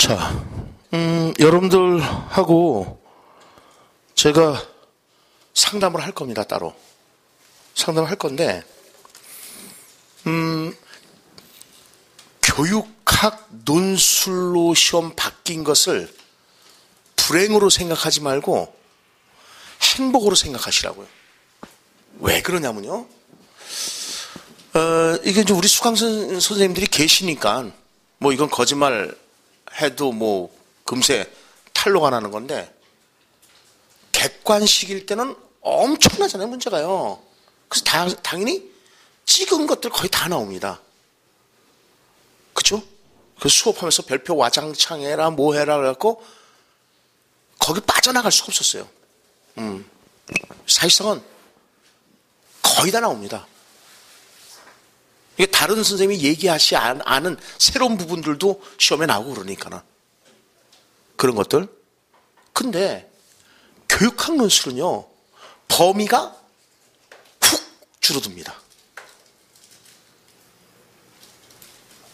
자, 여러분들하고 제가 상담을 할 겁니다. 따로 상담을 할 건데, 교육학 논술로 시험 바뀐 것을 불행으로 생각하지 말고 행복으로 생각하시라고요. 왜 그러냐면요, 이게 이제 우리 수강 선생님들이 계시니까 뭐 이건 거짓말 해도 뭐 금세 탄로가 나는 건데, 객관식일 때는 엄청나잖아요, 문제가요. 그래서 당연히 찍은 것들 거의 다 나옵니다. 그죠? 그 수업하면서 별표 와장창 해라 뭐 해라 그래갖고 거기 빠져나갈 수가 없었어요. 사실상은 거의 다 나옵니다. 이게 다른 선생님이 얘기하지 않은 새로운 부분들도 시험에 나오고 그러니까는 그런 것들. 근데 교육학 논술은요, 범위가 훅 줄어듭니다.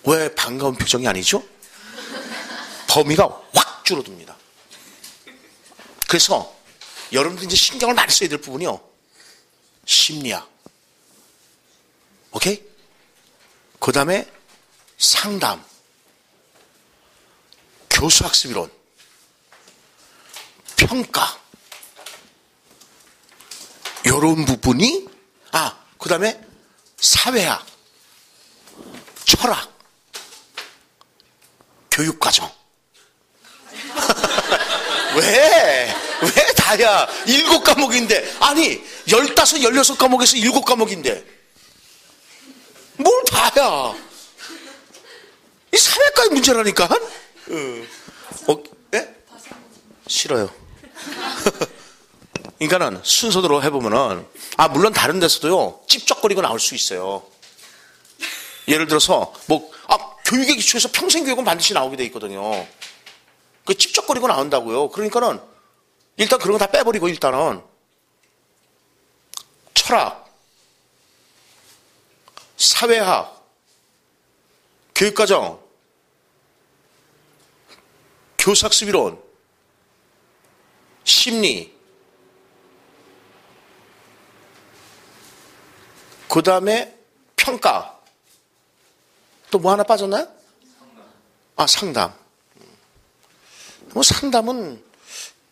왜 반가운 표정이 아니죠? 범위가 확 줄어듭니다. 그래서 여러분들 이제 신경을 많이 써야 될 부분이요, 심리학, 오케이? 그 다음에 상담, 교수학습이론, 평가, 이런 부분이, 그 다음에 사회학, 철학, 교육과정. 왜 다야? 7과목인데. 아니, 15, 16과목에서 7과목인데. 뭘 다야? 이 사회과의 문제라니까? 예? 싫어요. 그러니까는 순서대로 해보면은, 물론 다른 데서도요, 찝쩍거리고 나올 수 있어요. 예를 들어서, 교육의 기초에서 평생교육은 반드시 나오게 돼 있거든요. 그 찝쩍거리고 나온다고요. 그러니까는, 일단 그런 거 다 빼버리고, 일단은, 철학, 사회학, 교육과정, 교사학습이론, 심리, 그 다음에 평가, 또 뭐 하나 빠졌나요? 상담. 뭐 상담은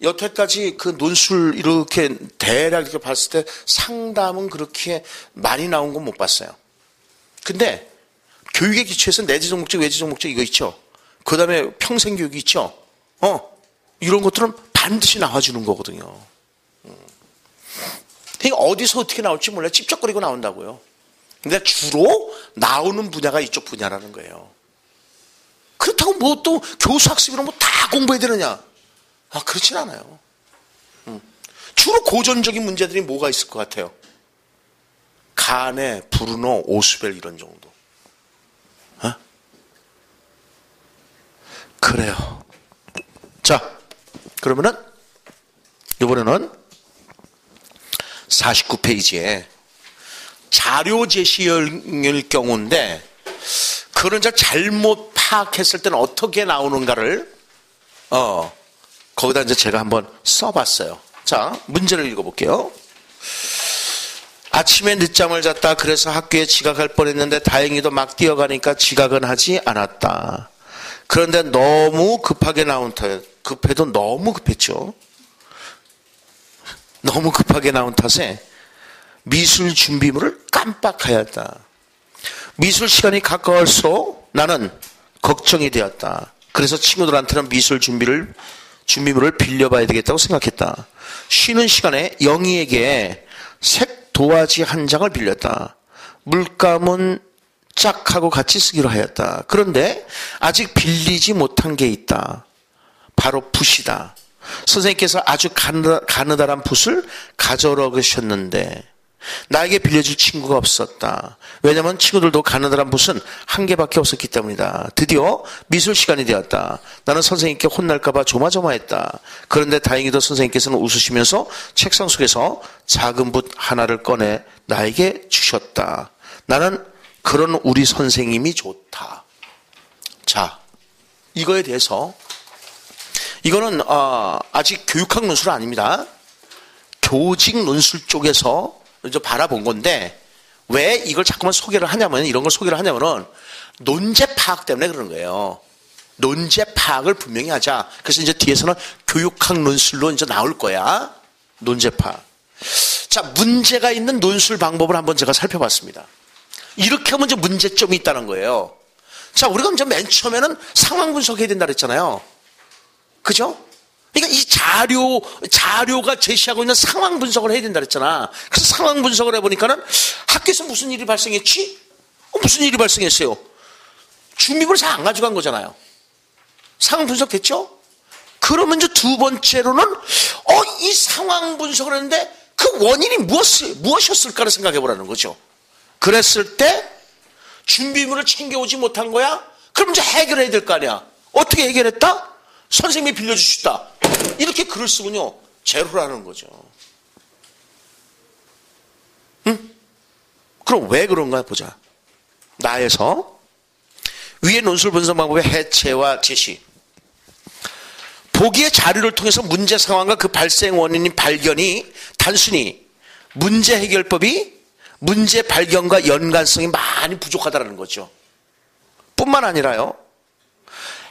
여태까지 그 논술 이렇게 대략 이렇게 봤을 때 상담은 그렇게 많이 나온 건 못 봤어요. 근데 교육의 기초에서 내재적 목적, 외재적 목적 이거 있죠. 그 다음에 평생교육이 있죠. 이런 것들은 반드시 나와주는 거거든요. 그러니까 어디서 어떻게 나올지 몰라요. 찝쩍거리고 나온다고요. 근데 주로 나오는 분야가 이쪽 분야라는 거예요. 그렇다고 뭐 또 교수학습이로 뭐 다 공부해야 되느냐? 그렇진 않아요. 주로 고전적인 문제들이 뭐가 있을 것 같아요? 가네, 브루노, 오스벨 이런 정도. 그래요. 자, 그러면은 이번에는 49페이지에 자료 제시일 경우인데, 그런 잘못 파악했을 때는 어떻게 나오는가를 거기다 이제 제가 한번 써봤어요. 자, 문제를 읽어볼게요. 아침에 늦잠을 잤다. 그래서 학교에 지각할 뻔했는데 다행히도 막 뛰어가니까 지각은 하지 않았다. 그런데 너무 급하게 나온 탓에, 급해도 너무 급했죠. 너무 급하게 나온 탓에 미술 준비물을 깜빡하였다. 미술 시간이 가까울수록 나는 걱정이 되었다. 그래서 친구들한테는 미술 준비물을 빌려봐야 되겠다고 생각했다. 쉬는 시간에 영희에게 색 도화지 한 장을 빌렸다. 물감은 짝하고 같이 쓰기로 하였다. 그런데 아직 빌리지 못한 게 있다. 바로 붓이다. 선생님께서 아주 가느다란 붓을 가져오라고 하셨는데 나에게 빌려줄 친구가 없었다. 왜냐하면 친구들도 가느다란 붓은 한 개밖에 없었기 때문이다. 드디어 미술 시간이 되었다. 나는 선생님께 혼날까봐 조마조마했다. 그런데 다행히도 선생님께서는 웃으시면서 책상 속에서 작은 붓 하나를 꺼내 나에게 주셨다. 나는 그런 우리 선생님이 좋다. 자, 이거에 대해서 이거는 아직 교육학 논술은 아닙니다. 교직 논술 쪽에서 이제 바라본 건데 왜 이걸 자꾸만 소개를 하냐면 이런 걸 소개를 하냐면은 논제 파악 때문에 그러는 거예요. 논제 파악을 분명히 하자. 그래서 이제 뒤에서는 교육학 논술로 이제 나올 거야. 논제 파악. 자, 문제가 있는 논술 방법을 한번 제가 살펴봤습니다. 이렇게 하면 이제 문제점이 있다는 거예요. 자, 우리가 이제 맨 처음에는 상황 분석해야 된다 그랬잖아요. 그죠? 그러니까 이 자료가 제시하고 있는 상황 분석을 해야 된다 그랬잖아. 그래서 상황 분석을 해보니까는 학교에서 무슨 일이 발생했지? 무슨 일이 발생했어요? 준비물을 잘 안 가져간 거잖아요. 상황 분석 됐죠? 그러면 이제 두 번째로는 이 상황 분석을 했는데 그 원인이 무엇이었을까를 생각해 보라는 거죠. 그랬을 때 준비물을 챙겨오지 못한 거야? 그럼 이제 해결해야 될 거 아니야. 어떻게 해결했다? 선생님이 빌려주시다. 이렇게 글을 쓰면요, 제로라는 거죠. 응? 그럼 왜 그런가 보자. 나에서 위의 논술 분석 방법의 해체와 제시. 보기의 자료를 통해서 문제 상황과 그 발생 원인인 발견이 단순히 문제 해결법이 문제 발견과 연관성이 많이 부족하다는 거죠. 뿐만 아니라요,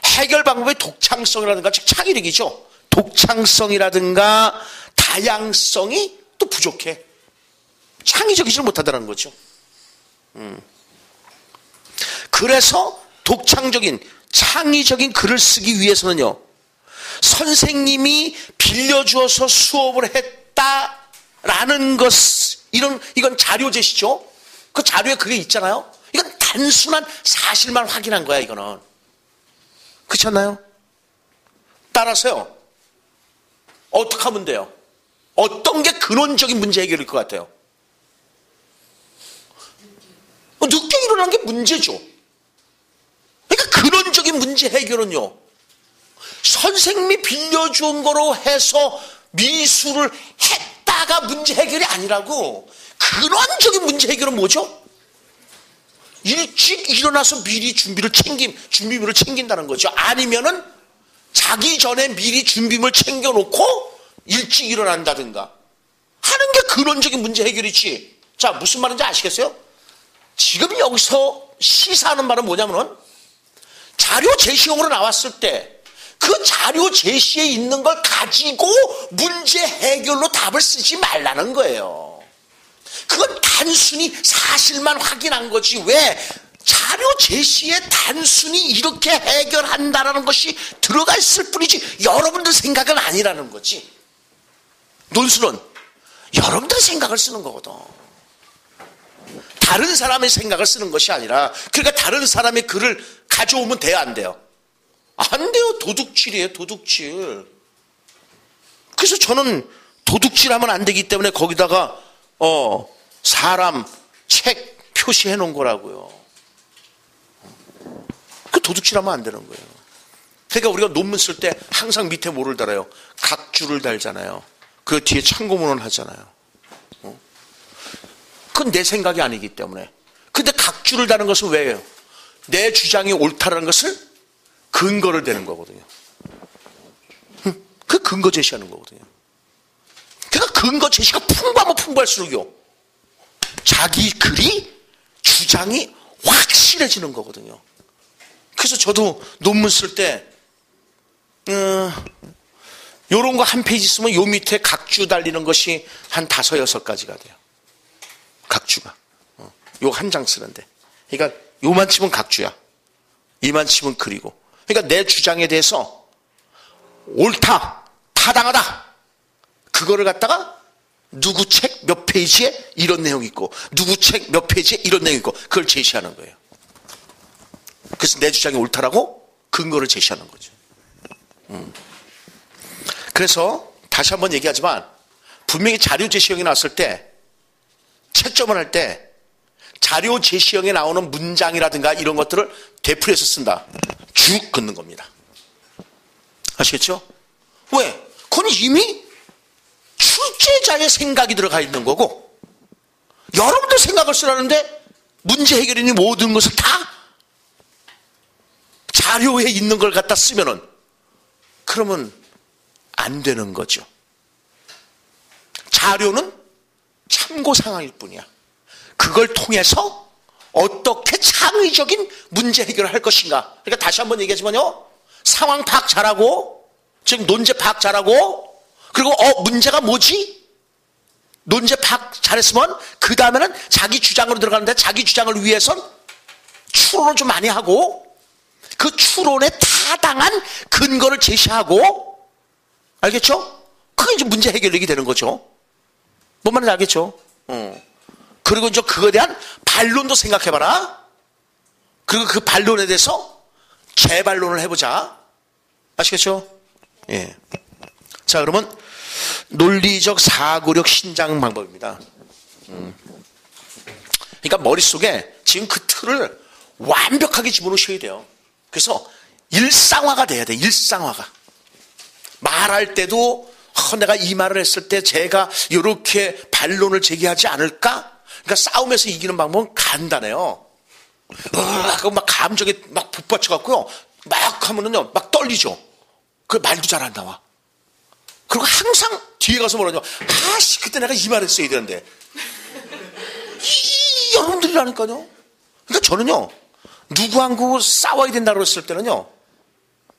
해결 방법의 독창성이라든가, 즉 창의력이죠. 독창성이라든가 다양성이 또 부족해. 창의적이지 못하다는 거죠. 그래서 독창적인 창의적인 글을 쓰기 위해서는요, 선생님이 빌려주어서 수업을 했다라는 것, 이건 자료 제시죠. 그 자료에 그게 있잖아요. 이건 단순한 사실만 확인한 거야, 이거는. 그렇지 않나요? 따라서요, 어떻게 하면 돼요? 어떤 게 근원적인 문제 해결일 것 같아요? 늦게 일어난 게 문제죠. 그러니까 근원적인 문제 해결은요, 선생님이 빌려준 거로 해서 미술을 했다가 문제 해결이 아니라고. 근원적인 문제 해결은 뭐죠? 일찍 일어나서 미리 준비물을 챙긴다는 거죠. 아니면은 자기 전에 미리 준비물 챙겨놓고 일찍 일어난다든가 하는 게 근원적인 문제 해결이지. 자, 무슨 말인지 아시겠어요? 지금 여기서 시사하는 말은 뭐냐면은 자료 제시용으로 나왔을 때 그 자료 제시에 있는 걸 가지고 문제 해결로 답을 쓰지 말라는 거예요. 그건 단순히 사실만 확인한 거지. 왜? 자료 제시에 단순히 이렇게 해결한다는 것이 들어가 있을 뿐이지 여러분들 생각은 아니라는 거지. 논술은 여러분들 생각을 쓰는 거거든. 다른 사람의 생각을 쓰는 것이 아니라. 그러니까 다른 사람의 글을 가져오면 돼요, 안 돼요? 안 돼요. 도둑질이에요, 도둑질. 그래서 저는 도둑질하면 안 되기 때문에 거기다가 사람, 책 표시해 놓은 거라고요. 그 도둑질하면 안 되는 거예요. 그러니까 우리가 논문 쓸 때 항상 밑에 뭐를 달아요? 각주를 달잖아요. 그 뒤에 참고문을 하잖아요. 그건 내 생각이 아니기 때문에. 근데 각주를 다는 것은 왜요? 내 주장이 옳다라는 것을 근거를 대는 거거든요. 그 근거 제시하는 거거든요. 그러니까 근거 제시가 풍부하면 풍부할수록요, 자기 글이, 주장이 확실해지는 거거든요. 그래서 저도 논문 쓸 때 요런 거 한 페이지 쓰면 요 밑에 각주 달리는 것이 한 5, 6가지가 돼요. 각주가. 요 한 장 쓰는데. 그러니까 요만 치면 각주야. 이만 치면 글이고. 그러니까 내 주장에 대해서 옳다, 타당하다, 그거를 갖다가 누구 책 몇 페이지에 이런 내용이 있고 누구 책 몇 페이지에 이런 내용이 있고 그걸 제시하는 거예요. 그래서 내 주장이 옳다라고 근거를 제시하는 거죠. 그래서 다시 한번 얘기하지만 분명히 자료 제시형이 나왔을 때, 채점을 할 때 자료 제시형에 나오는 문장이라든가 이런 것들을 대풀이해서 쓴다. 쭉 긋는 겁니다. 아시겠죠? 왜? 그건 이미 출제자의 생각이 들어가 있는 거고, 여러분들 생각을 쓰라는데 문제 해결이니 모든 것을 다 자료에 있는 걸 갖다 쓰면은 그러면 안 되는 거죠. 자료는 참고 상황일 뿐이야. 그걸 통해서 어떻게 창의적인 문제 해결을 할 것인가. 그러니까 다시 한번 얘기하지만요, 상황 파악 잘하고, 즉 논제 파악 잘하고, 그리고 문제가 뭐지? 논제 파악 잘했으면 그 다음에는 자기 주장으로 들어가는데, 자기 주장을 위해선 추론을 좀 많이 하고, 그 추론에 타당한 근거를 제시하고, 알겠죠? 그게 이제 문제 해결력이 되는 거죠. 뭔 말인지 알겠죠? 그리고 이제 그거에 대한 반론도 생각해봐라. 그리고 그 반론에 대해서 재반론을 해보자. 아시겠죠? 예. 자, 그러면 논리적 사고력 신장 방법입니다. 그러니까 머릿속에 지금 그 틀을 완벽하게 집어넣으셔야 돼요. 그래서 일상화가 돼야 돼. 일상화가. 말할 때도 내가 이 말을 했을 때 제가 이렇게 반론을 제기하지 않을까? 그러니까 싸움에서 이기는 방법은 간단해요. 막 감정에 막 북받쳐갖고요, 막 하면은요, 막 떨리죠. 그 말도 잘 안 나와. 그리고 항상 뒤에 가서 뭐라냐, 아씨, 그때 내가 이 말 했어야 되는데. 여러분들이라니까요. 그러니까 저는요, 누구하고 싸워야 된다 그랬을 때는요,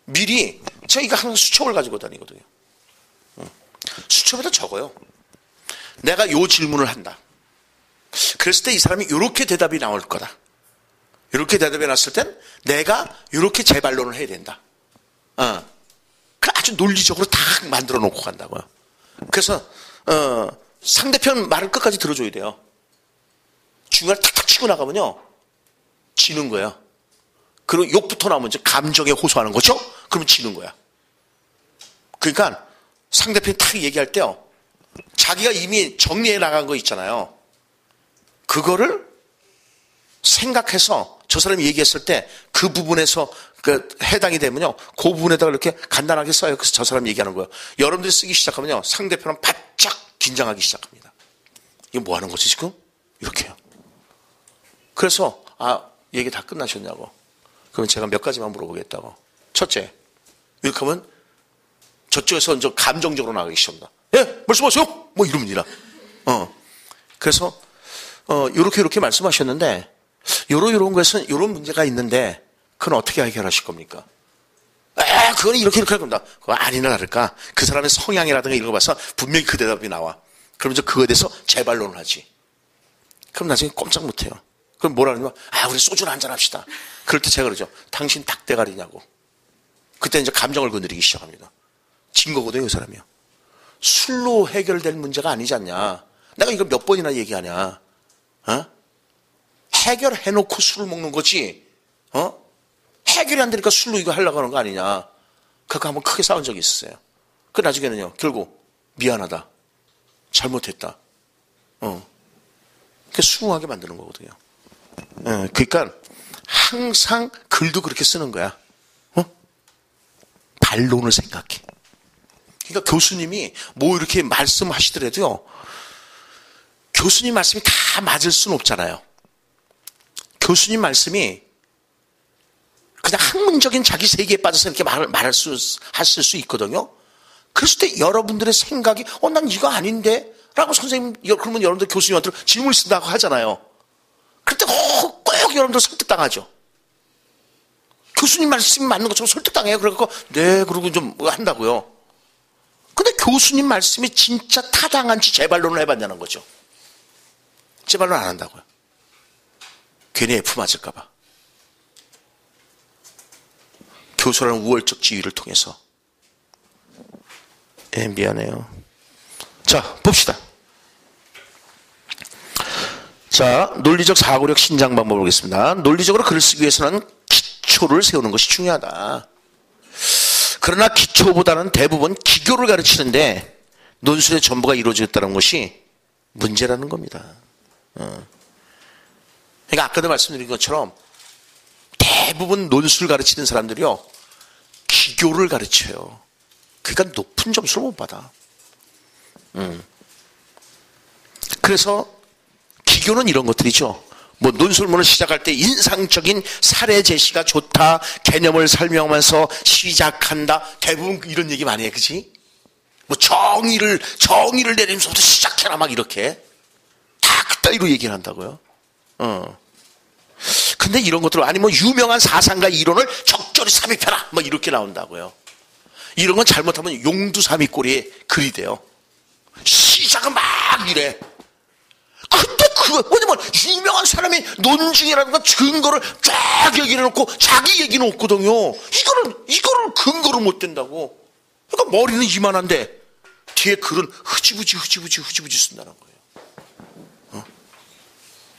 미리 저희가 항상 수첩을 가지고 다니거든요. 수첩에다 적어요. 내가 요 질문을 한다. 그랬을 때 이 사람이 이렇게 대답이 나올 거다. 이렇게 대답이 났을 땐 내가 이렇게 재반론을 해야 된다. 그 아주 논리적으로 딱 만들어 놓고 간다고요. 그래서 상대편 말을 끝까지 들어줘야 돼요. 중간에 탁탁 치고 나가면요, 지는 거예요. 그리고 욕부터 나오면 이제 감정에 호소하는 거죠? 그러면 지는 거야. 그러니까 상대편이 탁 얘기할 때요, 자기가 이미 정리해 나간 거 있잖아요. 그거를 생각해서 저 사람이 얘기했을 때 그 부분에서 그 해당이 되면요, 그 부분에다가 이렇게 간단하게 써요. 그래서 저 사람이 얘기하는 거예요. 여러분들이 쓰기 시작하면요, 상대편은 바짝 긴장하기 시작합니다. 이게 뭐 하는 거지 지금? 이렇게요. 그래서 얘기 다 끝나셨냐고. 그러면 제가 몇 가지만 물어보겠다고. 첫째, 이렇게 하면 저쪽에서 이제 감정적으로 나가기 시작합니다. 예, 말씀하세요. 뭐 이러면이라. 그래서 이렇게 말씀하셨는데, 요런 것은 요런 문제가 있는데, 그건 어떻게 해결하실 겁니까? 그거는 이렇게 할 겁니다. 그거 아니나 다를까, 그 사람의 성향이라든가 이런 거 봐서 분명히 그 대답이 나와. 그럼 이제 그거에 대해서 재반론을 하지. 그럼 나중에 꼼짝 못해요. 그럼 뭐라냐면, 우리 소주나 한잔 합시다. 그럴 때 제가 그러죠. 당신 닭대가리냐고. 그때 이제 감정을 건드리기 시작합니다. 진 거거든요, 이 사람이요. 술로 해결될 문제가 아니지 않냐. 내가 이걸 몇 번이나 얘기하냐. 해결해놓고 술을 먹는 거지. 해결이 안 되니까 술로 이거 하려고 하는 거 아니냐. 그거 한번 크게 싸운 적이 있었어요. 그 나중에는요, 결국 미안하다, 잘못했다. 그게 수긍하게 만드는 거거든요. 그러니까 항상 글도 그렇게 쓰는 거야. 반론을 생각해. 그러니까 교수님이 뭐 이렇게 말씀하시더라도요, 교수님 말씀이 다 맞을 수는 없잖아요. 교수님 말씀이 그냥 학문적인 자기 세계에 빠져서 이렇게 하실 수 있거든요. 그랬을 때 여러분들의 생각이, 난 이거 아닌데? 라고 선생님, 그러면 여러분들 교수님한테 질문을 쓴다고 하잖아요. 그럴 때 꼭 여러분들 설득당하죠. 교수님 말씀이 맞는 것처럼 설득당해요. 그래갖고, 네, 그러고 좀 한다고요. 근데 교수님 말씀이 진짜 타당한지 재반론을 해봤냐는 거죠. 재반론 안 한다고요. 괜히 F 맞을까봐. 교수라는 우월적 지위를 통해서. 미안해요. 자, 봅시다. 자, 논리적 사고력 신장 방법을 보겠습니다. 논리적으로 글을 쓰기 위해서는 기초를 세우는 것이 중요하다. 그러나 기초보다는 대부분 기교를 가르치는데 논술의 전부가 이루어졌다는 것이 문제라는 겁니다. 그러니까 아까도 말씀드린 것처럼 대부분 논술 가르치는 사람들이요, 기교를 가르쳐요. 그러니까 높은 점수를 못 받아. 그래서 기교는 이런 것들이죠. 뭐 논술문을 시작할 때 인상적인 사례 제시가 좋다, 개념을 설명하면서 시작한다. 대부분 이런 얘기 많이 해, 그치? 뭐 정의를 내리면서부터 시작해라, 막 이렇게 다 그따위로 얘기를 한다고요. 근데 이런 것들, 아니 뭐 유명한 사상가 이론을 적절히 삽입해라, 뭐 이렇게 나온다고요. 이런 건 잘못하면 용두사미꼬리에 글이 돼요. 시작은 막 이래. 근데 왜냐면 유명한 사람이 논증이라든가 증거를 쫙 얘기를 해놓고 자기 얘기는 없거든요. 이거를 근거를 못 댄다고. 그러니까 머리는 이만한데 뒤에 글은 흐지부지 쓴다는 거예요.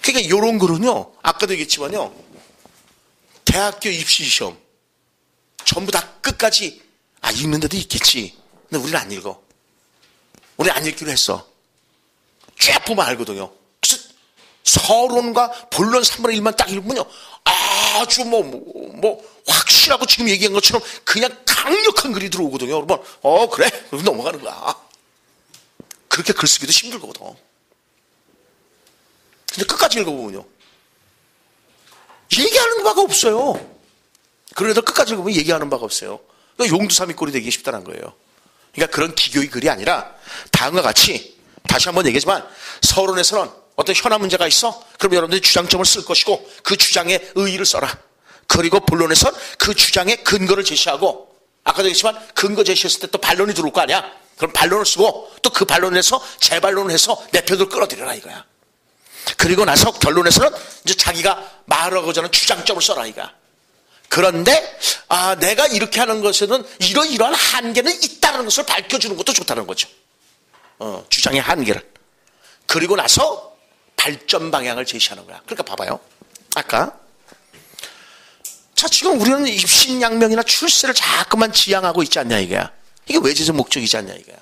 그러니까 이런 글은요, 아까도 얘기했지만요, 대학교 입시 시험 전부 다 끝까지 읽는 데도 있겠지. 근데 우리는 안 읽어. 우리는 안 읽기로 했어. 쫙 보면 알거든요. 그래서 서론과 본론 3분의 1만 딱 읽으면요, 아주 확실하고 지금 얘기한 것처럼 그냥 강력한 글이 들어오거든요. 여러분, 그래? 그럼 넘어가는 거야. 그렇게 글 쓰기도 힘들거든. 근데 끝까지 읽어보면요, 얘기하는 바가 없어요. 그래도 끝까지 읽으면 얘기하는 바가 없어요. 그러니까 용두사미꼴이 되기 쉽다는 거예요. 그러니까 그런 기교의 글이 아니라 다음과 같이, 다시 한번 얘기하지만, 서론에서는 어떤 현안 문제가 있어? 그럼 여러분들이 주장점을 쓸 것이고 그 주장의 의의를 써라. 그리고 본론에선 그 주장의 근거를 제시하고, 아까도 얘기했지만 근거 제시했을 때 또 반론이 들어올 거 아니야? 그럼 반론을 쓰고 또 그 반론에서 재반론을 해서 내 편을 끌어들여라 이거야. 그리고 나서 결론에서는 이제 자기가 말하고자 하는 주장점을 써라 이거야. 그런데 내가 이렇게 하는 것에는 이러이러한 한계는 있다는 것을 밝혀주는 것도 좋다는 거죠. 주장의 한계를. 그리고 나서 발전 방향을 제시하는 거야. 그러니까 봐봐요. 아까 지금 우리는 입신양명이나 출세를 자꾸만 지향하고 있지 않냐 이거야. 이게 외제적 목적이지 않냐 이거야.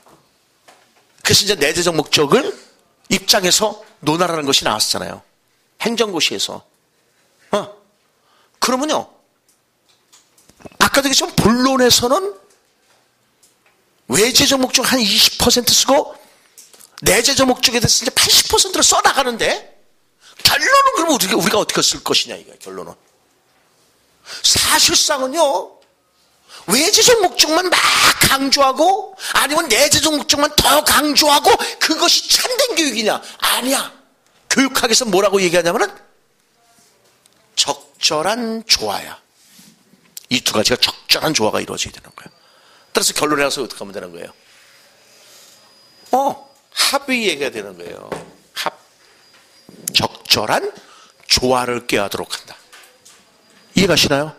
그래서 이제 내재적 목적을 입장에서 논하라는 것이 나왔잖아요. 행정고시에서. 그러면요, 아까도 얘기했지만 본론에서는 외제적 목적 한 20% 쓰고 내재적 목적에 대해서 이제 80%를 써나가는데, 결론은 그러면 우리가 어떻게 쓸 것이냐 이거야. 결론은 사실상은요, 외제적 목적만 막 강조하고 아니면 내재적 목적만 더 강조하고 그것이 참된 교육이냐? 아니야. 교육학에서 뭐라고 얘기하냐면은 적절한 조화야. 이 두 가지가 적절한 조화가 이루어져야 되는 거예요. 따라서 결론에 가서 어떻게 하면 되는 거예요? 합의 얘기가 되는 거예요. 적절한 조화를 꾀하도록 한다. 이해가시나요?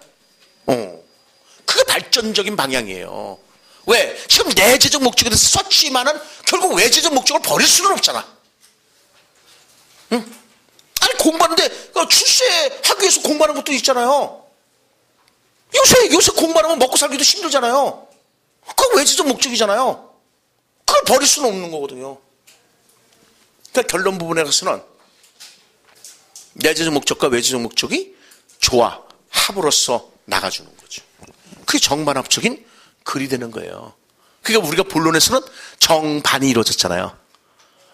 그게 발전적인 방향이에요. 왜? 지금 내재적 목적에 대해서 썼지만은 결국 외재적 목적을 버릴 수는 없잖아. 응? 아니 공부하는데 출세하기 위해서 공부하는 것도 있잖아요. 요새 공부하면 먹고 살기도 힘들잖아요. 그건 외재적 목적이잖아요. 그걸 버릴 수는 없는 거거든요. 그러니까 결론 부분에 가서는 내재적 목적과 외재적 목적이 조화, 합으로서 나가주는 거죠. 그게 정반합적인 글이 되는 거예요. 그러니까 우리가 본론에서는 정반이 이루어졌잖아요.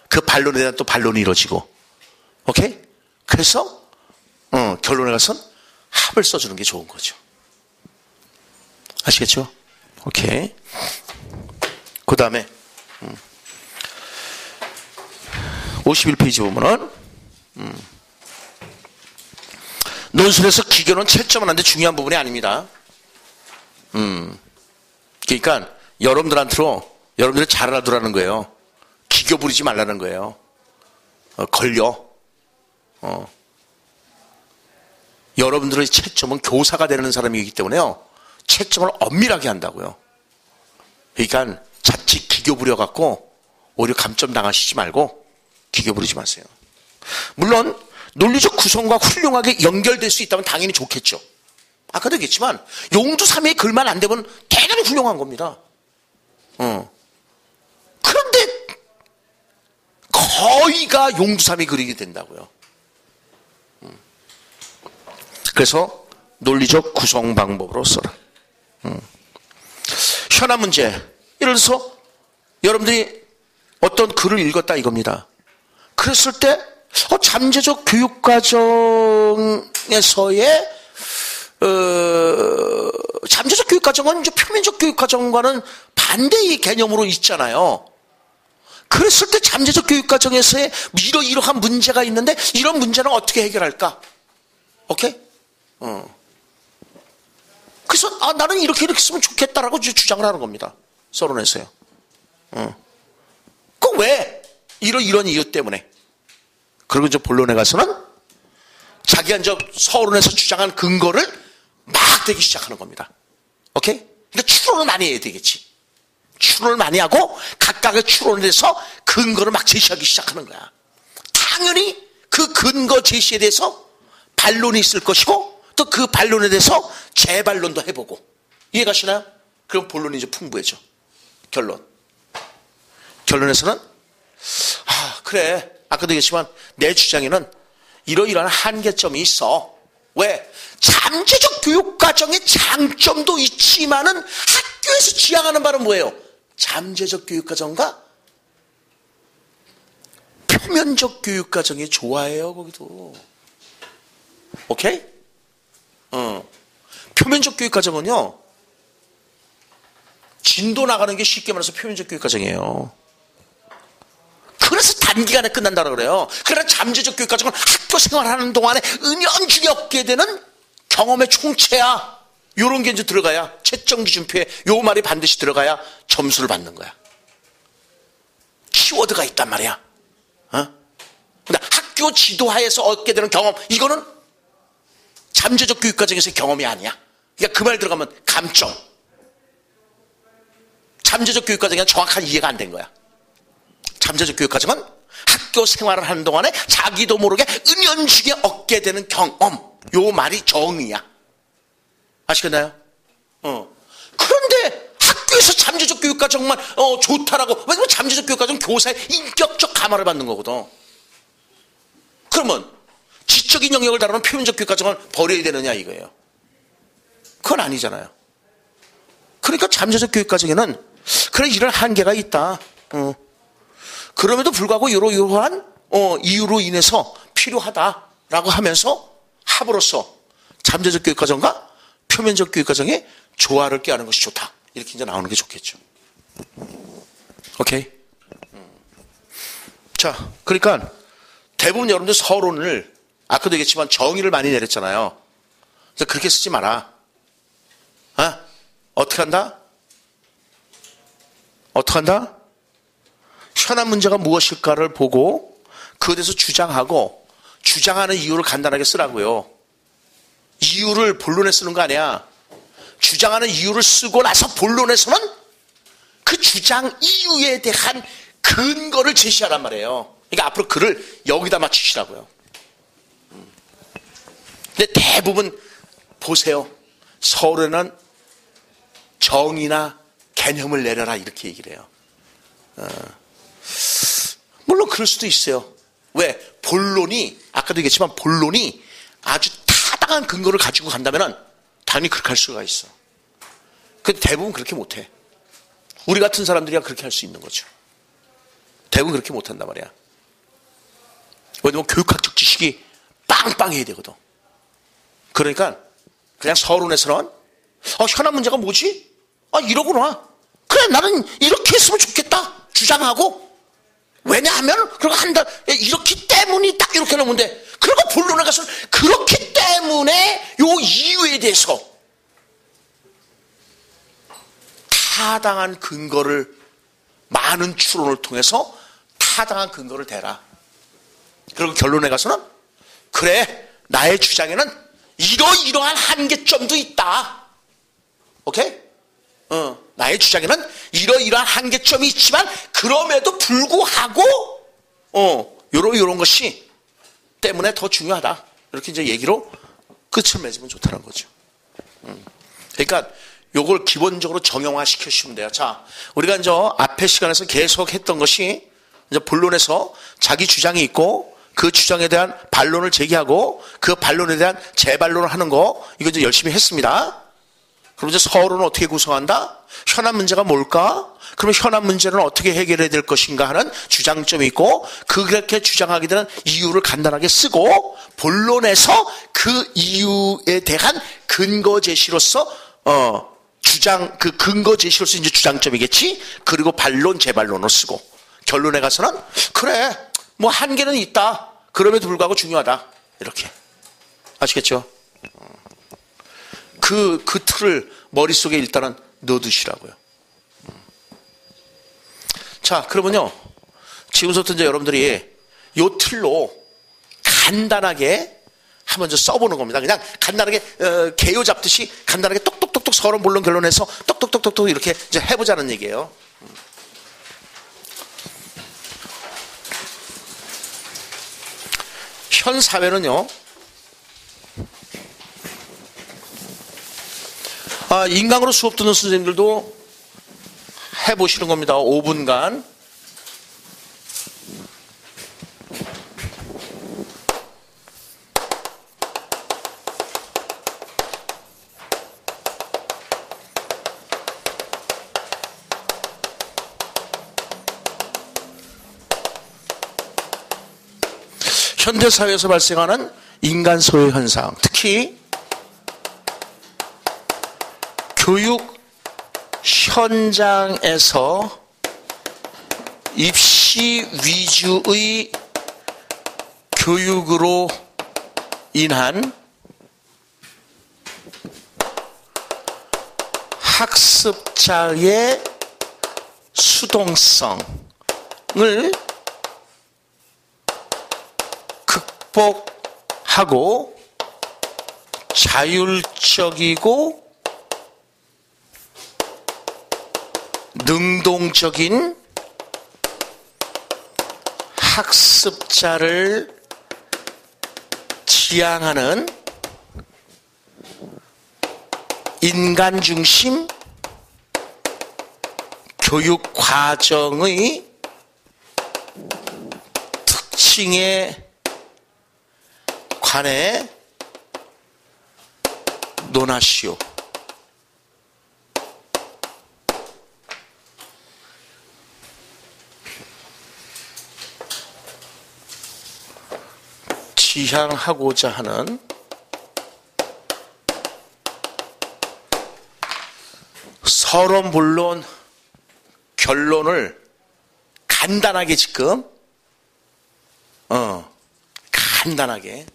그 반론에 대한 또 반론이 이루어지고, 오케이? 그래서 결론에 가서는 합을 써주는 게 좋은 거죠. 아시겠죠? 오케이. 그 다음에 51페이지 보면은 논술에서 기교는 채점은 하는데 중요한 부분이 아닙니다. 그러니까 여러분들이 잘 알아두라는 거예요. 기교 부리지 말라는 거예요. 걸려. 여러분들의 채점은 교사가 되는 사람이기 때문에요, 채점을 엄밀하게 한다고요. 그러니까 자칫 기교 부려갖고 오히려 감점 당하시지 말고 기교 부리지 마세요. 물론 논리적 구성과 훌륭하게 연결될 수 있다면 당연히 좋겠죠. 아까도 얘기했지만 용두사미의 글만 안 되면 대단히 훌륭한 겁니다. 그런데 거의가 용두사미 글이게 된다고요. 그래서 논리적 구성 방법으로 써라. 현안 문제, 예를 들어서 여러분들이 어떤 글을 읽었다 이겁니다. 그랬을 때 잠재적 교육과정에서의 잠재적 교육과정은 이제 표면적 교육과정과는 반대의 개념으로 있잖아요. 그랬을 때 잠재적 교육과정에서의 이러이러한 문제가 있는데 이런 문제는 어떻게 해결할까? 오케이? 그래서 나는 이렇게 했으면 좋겠다라고 주장을 하는 겁니다. 서론에서요. 그 왜? 이런 이유 때문에. 그리고 이제 본론에 가서는 자기가 이제 서론에서 주장한 근거를 막 대기 시작하는 겁니다. 오케이? 그러니까 추론을 많이 해야 되겠지. 추론을 많이 하고 각각의 추론에 대해서 근거를 막 제시하기 시작하는 거야. 당연히 그 근거 제시에 대해서 반론이 있을 것이고 또 그 반론에 대해서 재반론도 해보고. 이해가시나요? 그럼 본론이 이제 풍부해져. 결론에서는 그래, 아까도 얘기했지만 내 주장에는 이러이러한 한계점이 있어. 왜? 잠재적 교육과정의 장점도 있지만은 학교에서 지향하는 바는 뭐예요? 잠재적 교육과정과 표면적 교육과정이 좋아해요, 거기도. 오케이? 표면적 교육과정은요, 진도 나가는 게 쉽게 말해서 표면적 교육과정이에요. 그래서 단기간에 끝난다고 그래요. 그러나 잠재적 교육과정은 학교 생활하는 동안에 은연중에 얻게 되는 경험의 총체야. 요런 게 이제 들어가야, 채점 기준표에 요 말이 반드시 들어가야 점수를 받는 거야. 키워드가 있단 말이야. 근데 학교 지도하에서 얻게 되는 경험, 이거는 잠재적 교육과정에서의 경험이 아니야. 그러니까 그 말 들어가면 감점. 잠재적 교육과정이 정확한 이해가 안 된 거야. 잠재적 교육과정은 학교 생활을 하는 동안에 자기도 모르게 은연중에 얻게 되는 경험. 요 말이 정의야. 아시겠나요? 그런데 학교에서 잠재적 교육과정만 좋다라고. 왜냐면 잠재적 교육과정 교사의 인격적 감화를 받는 거거든. 그러면 지적인 영역을 다루는 표면적 교육과정을 버려야 되느냐 이거예요. 그건 아니잖아요. 그러니까 잠재적 교육과정에는 그래 이런 한계가 있다. 그럼에도 불구하고 이러한 이유로 인해서 필요하다라고 하면서 합으로써 잠재적 교육과정과 표면적 교육과정의 조화를 꾀하는 것이 좋다. 이렇게 이제 나오는 게 좋겠죠. 오케이. 자, 그러니까 대부분 여러분들 서론을 아까도 얘기했지만 정의를 많이 내렸잖아요. 그래서 그렇게 쓰지 마라. 어떻게 한다? 어떻게 한다? 현안 문제가 무엇일까를 보고 그에 대해서 주장하고 주장하는 이유를 간단하게 쓰라고요. 이유를 본론에 쓰는 거 아니야. 주장하는 이유를 쓰고 나서 본론에서는 그 주장 이유에 대한 근거를 제시하란 말이에요. 그러니까 앞으로 글을 여기다 맞추시라고요. 근데 대부분 보세요. 서론에는 정의나 개념을 내려라 이렇게 얘기를 해요. 물론 그럴 수도 있어요. 왜? 본론이 아까도 얘기했지만 본론이 아주 타당한 근거를 가지고 간다면 당연히 그렇게 할 수가 있어. 근데 대부분 그렇게 못해. 우리 같은 사람들이야 그렇게 할 수 있는 거죠. 대부분 그렇게 못한단 말이야. 왜냐면 교육학적 지식이 빵빵해야 되거든. 그러니까 그냥 서론에서는 현안 문제가 뭐지? 이러구나. 그래 나는 이렇게 했으면 좋겠다 주장하고, 왜냐하면 그러고 한다 이렇기 때문이 딱 이렇게 나오면 돼. 그리고 본론에 가서는 그렇기 때문에 요 이유에 대해서 타당한 근거를 많은 추론을 통해서 타당한 근거를 대라. 그리고 결론에 가서는 그래 나의 주장에는 이러이러한 한계점도 있다. 오케이? 나의 주장에는 이러이러한 한계점이 있지만 그럼에도 불구하고 요런 것이 때문에 더 중요하다. 이렇게 이제 얘기로 끝을 맺으면 좋다는 거죠. 그러니까 요걸 기본적으로 정형화 시켜주시면 돼요. 자, 우리가 이제 앞에 시간에서 계속 했던 것이 이제 본론에서 자기 주장이 있고 그 주장에 대한 반론을 제기하고 그 반론에 대한 재반론을 하는 거, 이거 이제 열심히 했습니다. 그럼 이제 서론은 어떻게 구성한다? 현안 문제가 뭘까? 그러면 현안 문제는 어떻게 해결해야 될 것인가 하는 주장점이 있고, 그렇게 주장하게 되는 이유를 간단하게 쓰고, 본론에서 그 이유에 대한 근거 제시로서 그 근거 제시로서 이제 주장점이겠지. 그리고 반론, 재반론을 쓰고, 결론에 가서는 그래, 뭐 한계는 있다. 그럼에도 불구하고 중요하다. 이렇게. 아시겠죠? 그 틀을 머릿속에 일단은 넣어두시라고요. 자, 그러면요, 지금부터 이제 여러분들이 요 틀로 간단하게 한번 좀 써보는 겁니다. 그냥 간단하게 개요 잡듯이 간단하게 똑똑똑똑 서론 본론 결론해서 똑똑똑똑똑 이렇게 이제 해보자는 얘기예요. 현 사회는요, 인강으로 수업 듣는 선생님들도 해보시는 겁니다. 5분간. 현대사회에서 발생하는 인간 소외 현상, 특히 교육 현장에서 입시 위주의 교육으로 인한 학습자의 수동성을 극복하고 자율적이고 능동적인 학습자를 지향하는 인간 중심 교육 과정의 특징에 관해 논하시오. 지향하고자 하는 서론, 본론, 결론을 간단하게 지금 간단하게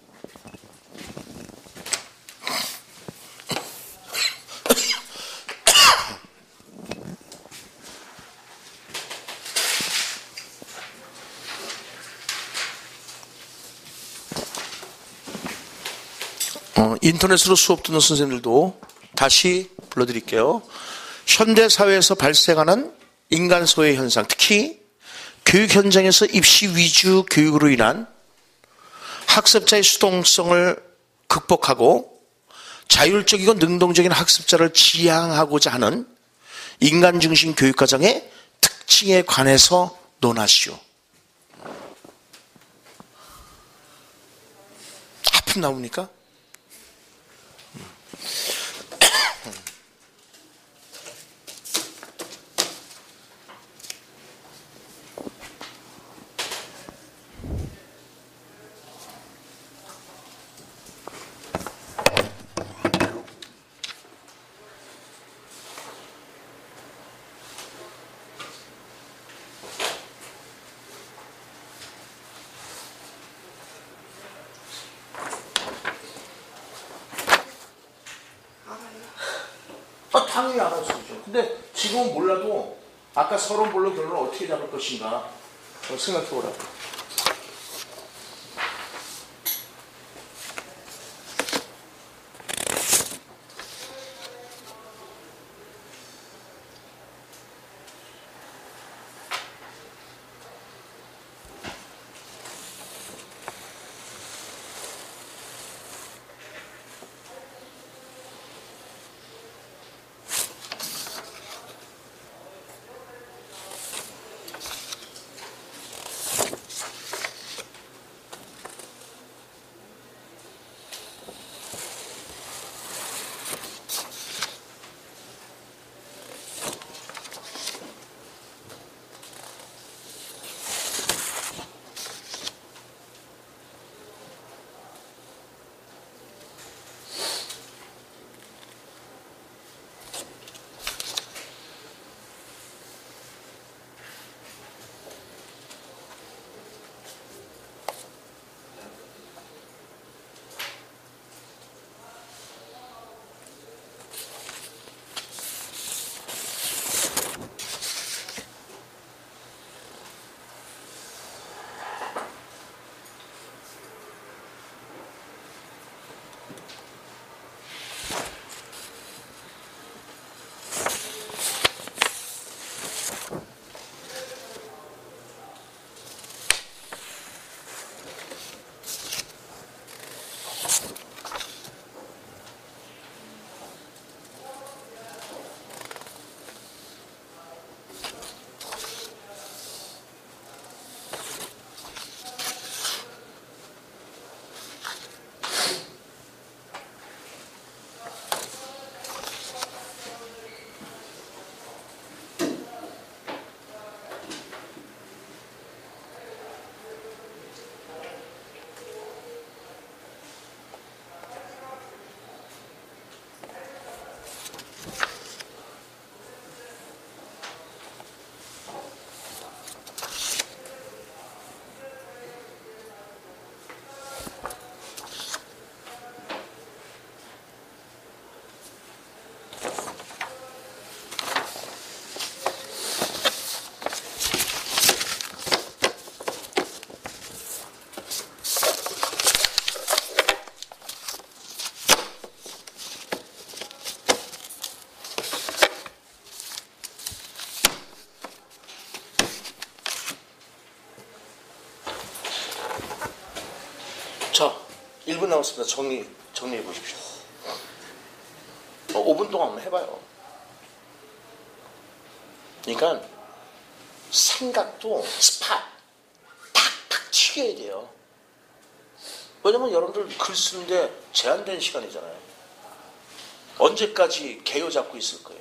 인터넷으로 수업 듣는 선생님들도 다시 불러드릴게요. 현대사회에서 발생하는 인간 소외 현상, 특히 교육 현장에서 입시 위주 교육으로 인한 학습자의 수동성을 극복하고 자율적이고 능동적인 학습자를 지향하고자 하는 인간 중심 교육 과정의 특징에 관해서 논하시오. 하품 나옵니까? 당연히 알아서 죠. 근데 지금은 몰라도 아까 서론 본론 결론을 어떻게 잡을 것인가 생각해 보라고. 1분 남았습니다. 정리해 보십시오. 5분 동안 한번 해봐요. 그러니까 생각도 스팟 탁탁 튀겨야 돼요. 왜냐면 여러분들 글 쓰는데 제한된 시간이잖아요. 언제까지 개요 잡고 있을 거예요.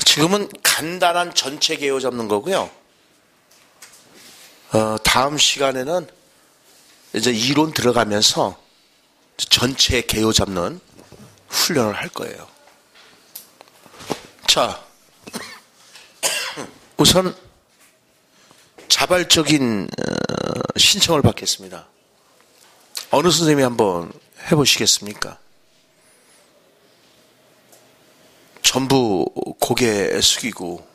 지금은 간단한 전체 개요 잡는 거고요. 다음 시간에는 이제 이론 들어가면서 전체 개요 잡는 훈련을 할 거예요. 자, 우선 자발적인 신청을 받겠습니다. 어느 선생님이 한번 해보시겠습니까? 전부 고개 숙이고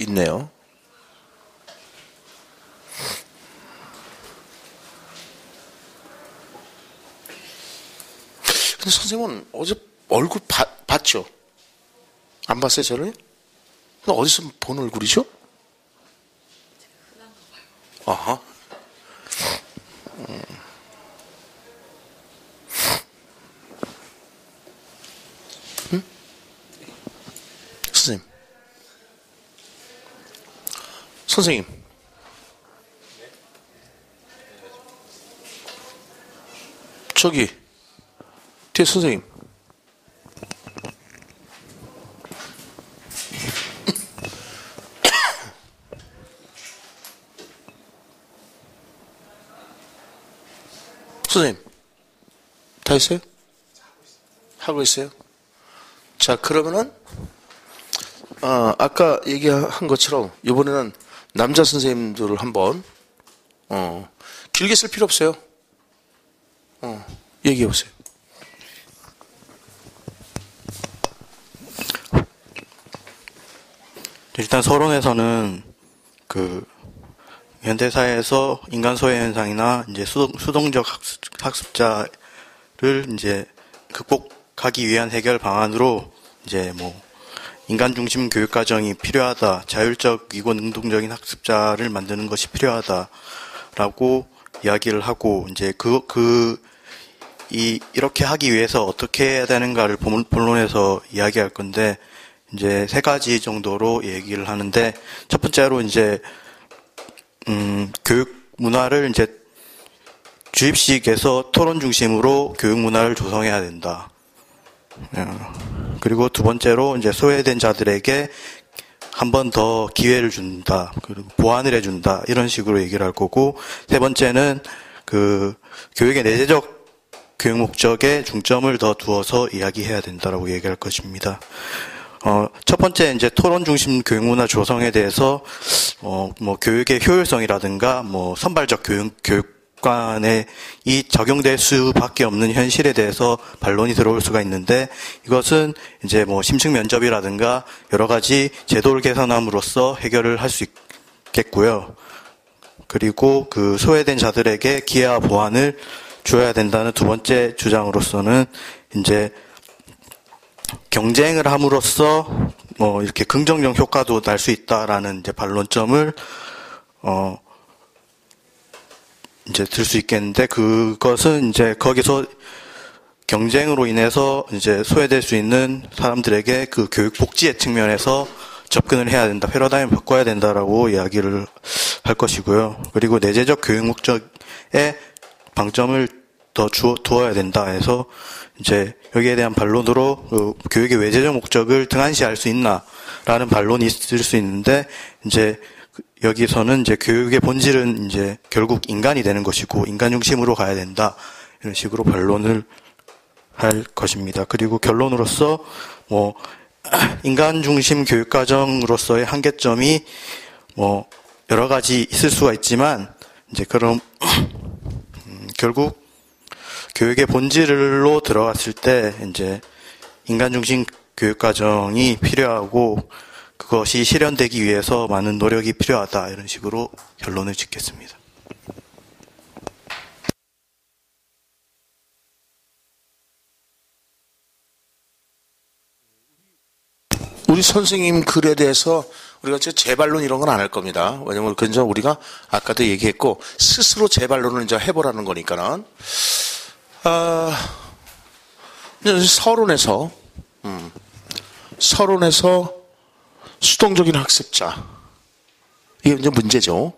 있네요. 근데 선생님은 어제 얼굴 봤죠? 안 봤어요, 저를? 근데 어디서 본 얼굴이죠? 아하. 선생님. 저기 뒤에 선생님. 선생님. 다 했어요? 하고 있어요? 자, 그러면은 아까 얘기한 것처럼 이번에는 남자 선생님들을 한번 길게 쓸 필요 없어요. 얘기해 보세요. 일단 서론에서는 그 현대사회에서 인간 소외 현상이나 이제 수동적 학습자를 이제 극복하기 위한 해결 방안으로 이제 뭐 인간 중심 교육 과정이 필요하다, 자율적이고 능동적인 학습자를 만드는 것이 필요하다라고 이야기를 하고 이제 이렇게 하기 위해서 어떻게 해야 되는가를 본론에서 이야기할 건데 이제 세 가지 정도로 얘기를 하는데 첫 번째로 이제 교육 문화를 이제 주입식에서 토론 중심으로 교육 문화를 조성해야 된다. 그리고 두 번째로 이제 소외된 자들에게 한 번 더 기회를 준다. 그리고 보완을 해준다. 이런 식으로 얘기를 할 거고, 세 번째는 그 교육의 내재적 교육 목적에 중점을 더 두어서 이야기해야 된다라고 얘기할 것입니다. 첫 번째 이제 토론 중심 교육 문화 조성에 대해서 뭐 교육의 효율성이라든가 뭐 선발적 교육관에 이 적용될 수밖에 없는 현실에 대해서 반론이 들어올 수가 있는데 이것은 이제 뭐 심층 면접이라든가 여러 가지 제도를 개선함으로써 해결을 할 수 있겠고요. 그리고 그 소외된 자들에게 기회와 보완을 줘야 된다는 두 번째 주장으로서는 이제 경쟁을 함으로써 뭐 이렇게 긍정적 효과도 날 수 있다라는 이제 반론점을 이제 들 수 있겠는데 그것은 이제 거기서 경쟁으로 인해서 이제 소외될 수 있는 사람들에게 그 교육 복지의 측면에서 접근을 해야 된다. 패러다임을 바꿔야 된다라고 이야기를 할 것이고요. 그리고 내재적 교육 목적에 방점을 더 두어야 된다 해서 이제 여기에 대한 반론으로 그 교육의 외재적 목적을 등한시할 수 있나라는 반론이 있을 수 있는데 이제 여기서는 이제 교육의 본질은 이제 결국 인간이 되는 것이고 인간 중심으로 가야 된다. 이런 식으로 반론을 할 것입니다. 그리고 결론으로서 뭐 인간 중심 교육 과정으로서의 한계점이 뭐 여러 가지 있을 수가 있지만 이제 그럼 결국 교육의 본질로 들어갔을 때 이제 인간 중심 교육 과정이 필요하고 그것이 실현되기 위해서 많은 노력이 필요하다. 이런 식으로 결론을 짓겠습니다. 우리 선생님 글에 대해서 우리가 재반론 이런 건 안 할 겁니다. 왜냐면 그건 우리가 아까도 얘기했고 스스로 재반론을 이제 해보라는 거니까는 서론에서 수동적인 학습자 이게 이제 문제죠.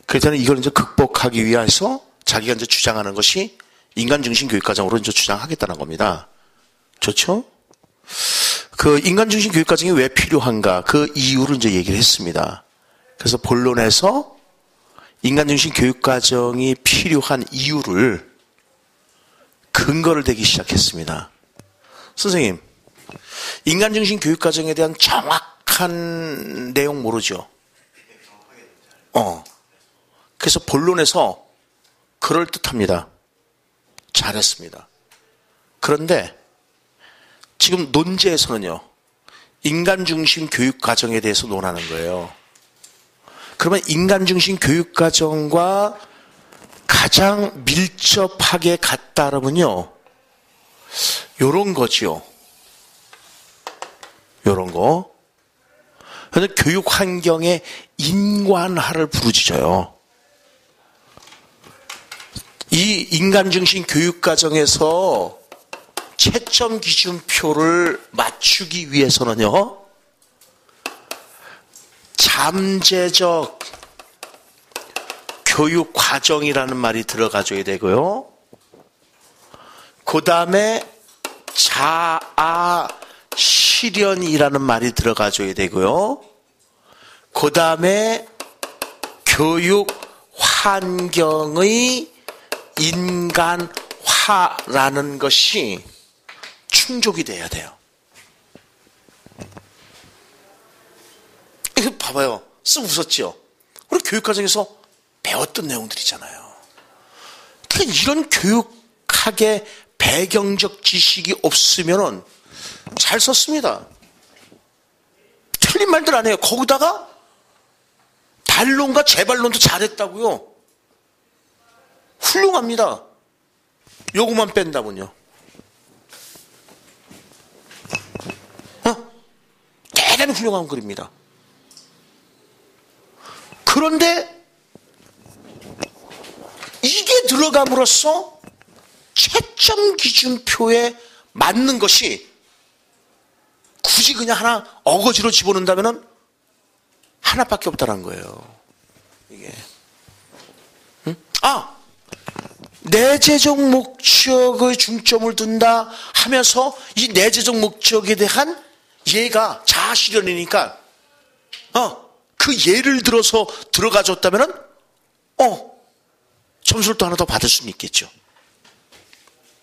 그래서 이걸 이제 극복하기 위해서 자기가 이제 주장하는 것이 인간 중심 교육 과정으로 이제 주장하겠다는 겁니다. 좋죠? 그 인간 중심 교육 과정이 왜 필요한가 그 이유를 이제 얘기를 했습니다. 그래서 본론에서 인간 중심 교육 과정이 필요한 이유를 근거를 대기 시작했습니다. 선생님, 인간 중심 교육 과정에 대한 정확한 내용 모르죠? 그래서 본론에서 그럴듯합니다. 잘했습니다. 그런데 지금 논제에서는요, 인간 중심 교육 과정에 대해서 논하는 거예요. 그러면 인간 중심 교육 과정과 가장 밀접하게 같다면요, 요런 거지요. 요런 거. 그래서 교육 환경의 인간화를 부르짖어요. 이 인간 중심 교육 과정에서 채점 기준표를 맞추기 위해서는요, 잠재적 교육 과정이라는 말이 들어가줘야 되고요. 그 다음에 자아 실현이라는 말이 들어가줘야 되고요. 그 다음에 교육 환경의 인간화라는 것이 충족이 돼야 돼요. 이거 봐봐요. 쓱 웃었죠? 우리 교육과정에서 배웠던 내용들이잖아요. 그러니까 이런 교육학의 배경적 지식이 없으면은 잘 썼습니다. 틀린 말들 안 해요. 거기다가 반론과 재반론도 잘했다고요. 훌륭합니다. 요거만 뺀다면요. 대단히 훌륭한 글입니다. 그런데 이게 들어감으로써 채점 기준표에 맞는 것이 굳이 그냥 하나 어거지로 집어넣는다면 하나밖에 없다는 거예요. 이게. 내재적 목적의 중점을 둔다 하면서 이 내재적 목적에 대한 예가 자아 실현이니까 그 예를 들어서 들어가 줬다면은 점수를 또 하나 더 받을 수는 있겠죠.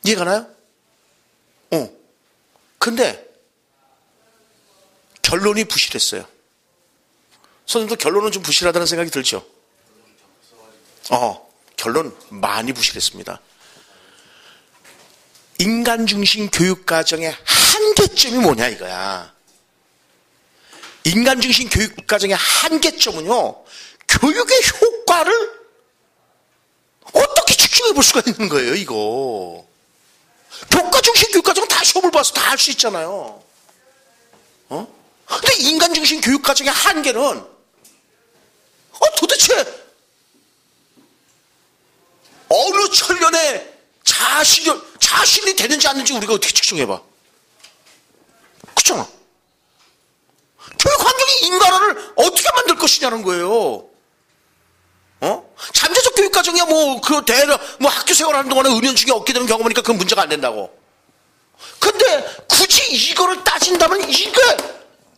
이해가 나요? 근데 결론이 부실했어요. 선생님도 결론은 좀 부실하다는 생각이 들죠? 결론 많이 부실했습니다. 인간 중심 교육 과정의 한계점이 뭐냐 이거야. 인간 중심 교육 과정의 한계점은요, 교육의 효과를 어떻게 측정해 볼 수가 있는 거예요, 이거. 교과 중심 교육 과정은 다 시험을 봐서 다 할 수 있잖아요. 근데 인간 중심 교육 과정의 한계는 도대체 어느 천년에 자신이 되는지 않는지 우리가 어떻게 측정해봐. 그렇잖아. 교육 환경이 인간화를 어떻게 만들 것이냐는 거예요. 잠재적 교육 과정이야 학교 생활하는 동안에 은연중에 얻게 되는 경험이니까 그건 문제가 안 된다고. 근데 굳이 이거를 따진다면 이게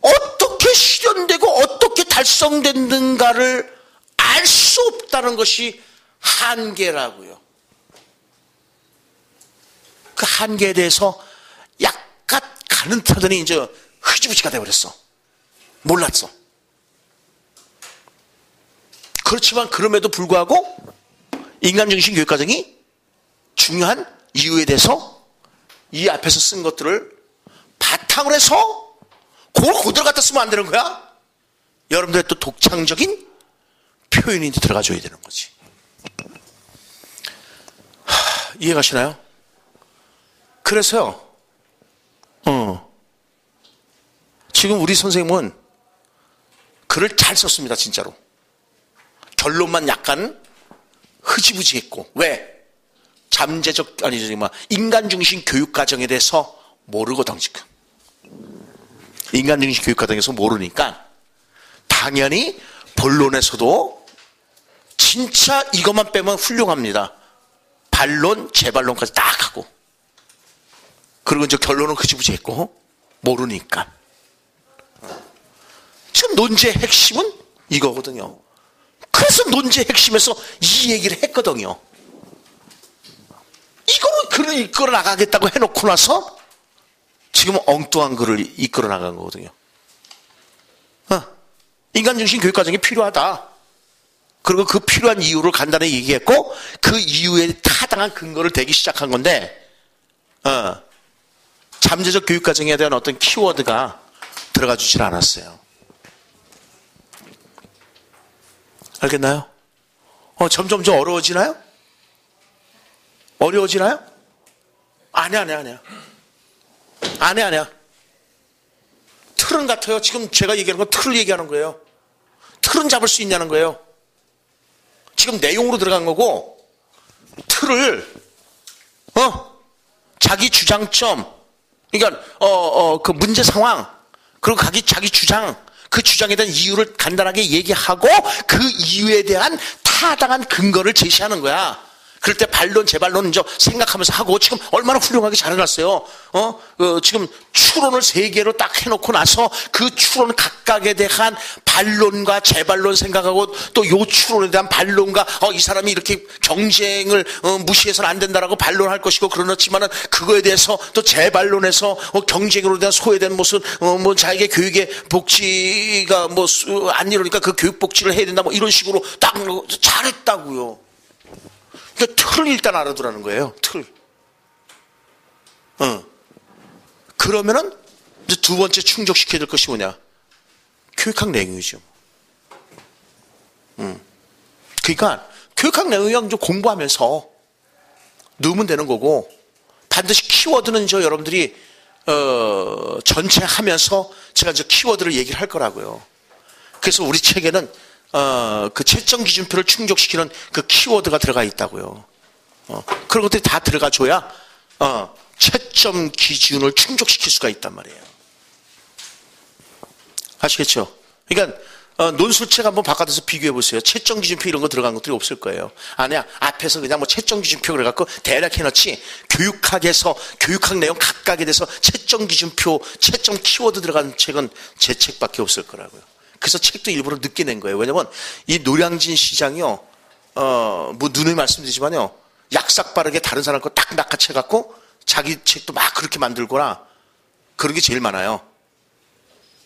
어떻게 실현되고 어떻게 달성됐는가를 알 수 없다는 것이 한계라고요. 그 한계에 대해서 약간 가는 타더니 이제 흐지부지가 돼버렸어. 몰랐어. 그렇지만 그럼에도 불구하고 인간중심 교육과정이 중요한 이유에 대해서 이 앞에서 쓴 것들을 바탕으로 해서 그걸 그대로 갖다 쓰면 안 되는 거야. 여러분들의 또 독창적인 표현이 들어가줘야 되는 거지. 이해가시나요? 그래서요, 지금 우리 선생님은 글을 잘 썼습니다, 진짜로. 결론만 약간 흐지부지했고. 왜? 잠재적, 아니죠, 인간중심 교육과정에 대해서 모르거든, 지금. 인간중심 교육과정에서 모르니까, 당연히 본론에서도 진짜 이것만 빼면 훌륭합니다. 반론, 재반론까지 딱 하고. 그리고 이제 결론은 흐지부지했고, 모르니까. 지금 논제의 핵심은 이거거든요. 그래서 논제의 핵심에서 이 얘기를 했거든요. 이거를 글을 이끌어 나가겠다고 해놓고 나서 지금 엉뚱한 글을 이끌어 나간 거거든요. 인간중심 교육과정이 필요하다. 그리고 그 필요한 이유를 간단히 얘기했고 그 이유에 타당한 근거를 대기 시작한 건데 잠재적 교육과정에 대한 어떤 키워드가 들어가 주질 않았어요. 알겠나요? 점점 어려워지나요? 어려워지나요? 아니야. 틀은 같아요. 지금 제가 얘기하는 건 틀을 얘기하는 거예요. 틀은 잡을 수 있냐는 거예요. 지금 내용으로 들어간 거고, 틀을, 자기 주장점, 그러니까, 그 문제 상황, 그리고 자기 주장, 그 주장에 대한 이유를 간단하게 얘기하고 그 이유에 대한 타당한 근거를 제시하는 거야. 그럴 때 반론, 재반론은 이제 생각하면서 하고 지금 얼마나 훌륭하게 잘 해놨어요. 지금 추론을 3개로 딱 해놓고 나서 그 추론 각각에 대한 반론과 재반론 생각하고 또 요 추론에 대한 반론과 이 사람이 이렇게 경쟁을 무시해서는 안 된다라고 반론할 것이고 그렇지만은 그거에 대해서 또 재반론해서 경쟁으로 대한 소외된 모습, 자기의 교육의 복지가 안 이루니까 그 교육 복지를 해야 된다 이런 식으로 딱 잘했다고요. 그러니까 틀을 일단 알아두라는 거예요. 틀. 그러면은 이제 두 번째 충족시켜야 될 것이 뭐냐? 교육학 내용이죠. 그러니까 교육학 내용을 좀 공부하면서 넣으면 되는 거고 반드시 키워드는 여러분들이 전체 하면서 제가 이제 키워드를 얘기를 할 거라고요. 그래서 우리 책에는 그 채점 기준표를 충족시키는 그 키워드가 들어가 있다고요. 그런 것들이 다 들어가 줘야 채점 기준을 충족시킬 수가 있단 말이에요. 아시겠죠? 그러니까 논술책 한번 바깥에서 비교해 보세요. 채점 기준표 이런 거 들어간 것들이 없을 거예요. 아니야, 앞에서 그냥 채점 기준표 그래갖고 대략 해놓지 교육학에서 교육학 내용 각각에 대해서 채점 기준표, 채점 키워드 들어간 책은 제 책밖에 없을 거라고요. 그래서 책도 일부러 늦게 낸 거예요. 왜냐면 이 노량진 시장이요, 누누이 말씀드리지만요, 약삭 빠르게 다른 사람 거 딱 낚아채갖고 자기 책도 막 그렇게 만들거나 그런 게 제일 많아요.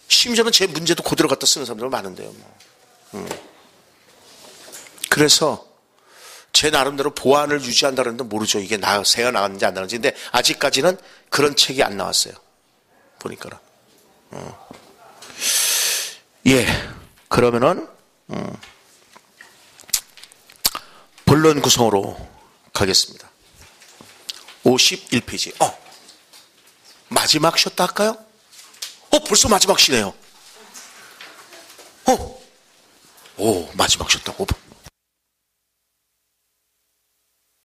심지어는 제 문제도 그대로 갖다 쓰는 사람들 많은데요. 그래서 제 나름대로 보안을 유지한다는데 모르죠. 이게 새가 나왔는지 안 나왔는지. 근데 아직까지는 그런 책이 안 나왔어요. 보니까. 예, 그러면은 본론 구성으로 가겠습니다. 51페이지. 마지막 쉬었다 할까요? 벌써 마지막 쉬네요. 마지막 쉬었다. 5분.